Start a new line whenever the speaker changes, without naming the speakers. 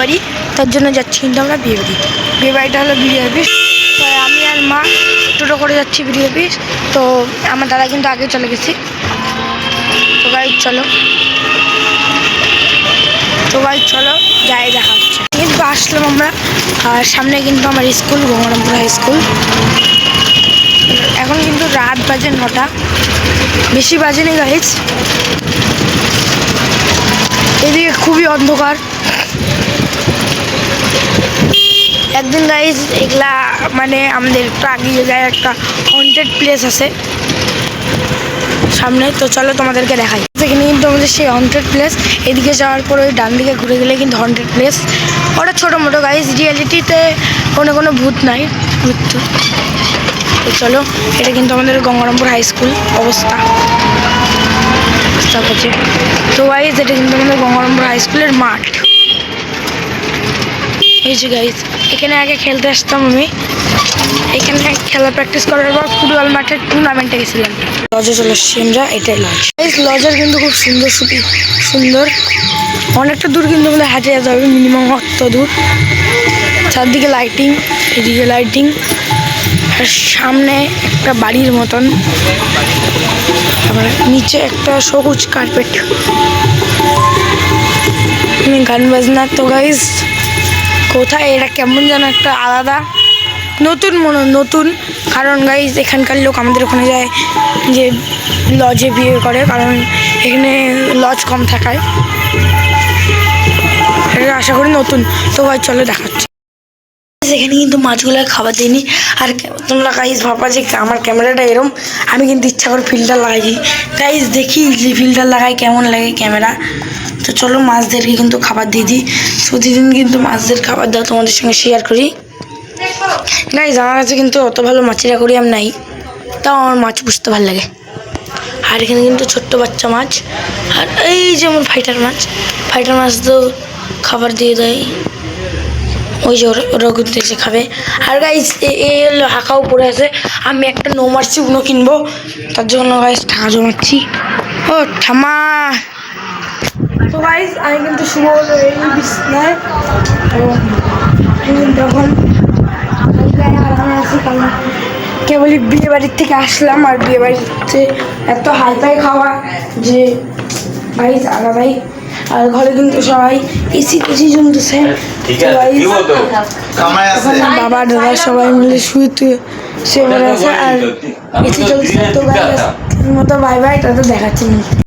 বাড়ি, তার জন্য যাচ্ছি কিন্তু আমরা বিয়ে বাড়িটা হলো বিয়ে অফিস। তো আমি আর মা টোটো করে যাচ্ছি বিয়ে অফিস। তো আমার দাদা কিন্তু আগে চলে গেছি। তো গাইজ চলো যাই, দেখা হচ্ছে। কিন্তু আসলাম আমরা, আর সামনে কিন্তু আমার স্কুল গঙ্গারামপুর হাই স্কুল। এখন কিন্তু রাত বাজে 9টা, বেশি বাজেনি গাইজ। এদিকে খুবই অন্ধকার। একদিন গাইজ এগুলা মানে আমাদের একটু আগে জায়গায় একটা হন্টেড প্লেস আছে সামনে। তো চলো তোমাদেরকে দেখাই। সেখানে কিন্তু আমাদের সেই হন্টেড প্লেস, এদিকে যাওয়ার পর ওই ডান দিকে ঘুরে গেলে কিন্তু হন্টেড প্লেস। ওটা ছোটো মোটো গাইজ, রিয়ালিটিতে কোনো ভূত নাই, মৃত্যু। তো চলো, এটা কিন্তু আমাদের গঙ্গারামপুর হাই স্কুল অবস্থা করছে। তো গাইজ এটা কিন্তু আমাদের গঙ্গারামপুর হাই স্কুলের মাঠ। এই যে গাইজ, এখানে আগে খেলতে আসতাম আমি। এখানে খেলা প্র্যাকটিস করার পর ফুটবল মাঠের টুর্নামেন্টে গেছিলাম। লজে চলে এসেছি আমরা, এটাই লজ। এই লজের কিন্তু খুব সুন্দর, অনেকটা দূর কিন্তু আমাদের হাঁটে যেতে হবে, মিনিমাম অত দূর। চারদিকে লাইটিং, এদিকে লাইটিং, আর সামনে একটা বাড়ির মতন, তারপরে নিচে একটা সবুজ কার্পেট, গান বাজনা। তো গাইজ কোথায় এটা কেমন যেন একটা আলাদা নতুন, কারণ গাইজ এখানকার লোক আমাদের ওখানে যায় যে লজে বিয়ে করে, কারণ এখানে লজ কম থাকায়। এটা আশা করি নতুন। তো ভাই চলো দেখাচ্ছি। এখানে কিন্তু মাছগুলো খাবার দিইনি। আর তোমরা গাইজ ভাবা যে আমার ক্যামেরাটা এরম, আমি কিন্তু ইচ্ছা করে ফিল্টার লাগাই। গাইজ দেখি যে ফিল্টার লাগাই কেমন লাগে ক্যামেরা। তো চলো মাছদেরকে কিন্তু খাবার দিয়ে দিই। প্রতিদিন কিন্তু মাছদের খাবার দেওয়া তোমাদের সঙ্গে শেয়ার করি। গাইজ আমার কাছে কিন্তু অত ভালো মাছের অ্যাকোয়ারিয়াম নাই, তাও আমার মাছ পুষতে ভালো লাগে। আর এখানে কিন্তু ছোট্ট বাচ্চা মাছ, আর এই যেমন ফাইটার মাছ তো খাবার দিয়ে দেয়, ওই যে ওরা কিন্তু এসে খাবে। আর গাইজ এই হলো হাঁকাও পড়ে আছে। আমি একটা নো মার্সি উনো কিনবো, তার জন্য গাইজ টাকা জমাচ্ছি। ও ঠামা। তো গাইজ আমি কিন্তু শুভ হলো এই বিছনায়, যখন আরামে আছি, কারণ কেবলই বিয়ে বাড়ির থেকে আসলাম। আর বিয়ে বাড়িতে এত হালকাই খাওয়া যে গাইজ আলাদাই। আর ঘরে কিন্তু সবাই এসি জমতেছে। বাবা দাদা সবাই মিলে শুয়ে পড়ে আছে, আর এসি চলছে। তো গাইজ মতো বাই বাই, তাদের দেখাচ্ছি।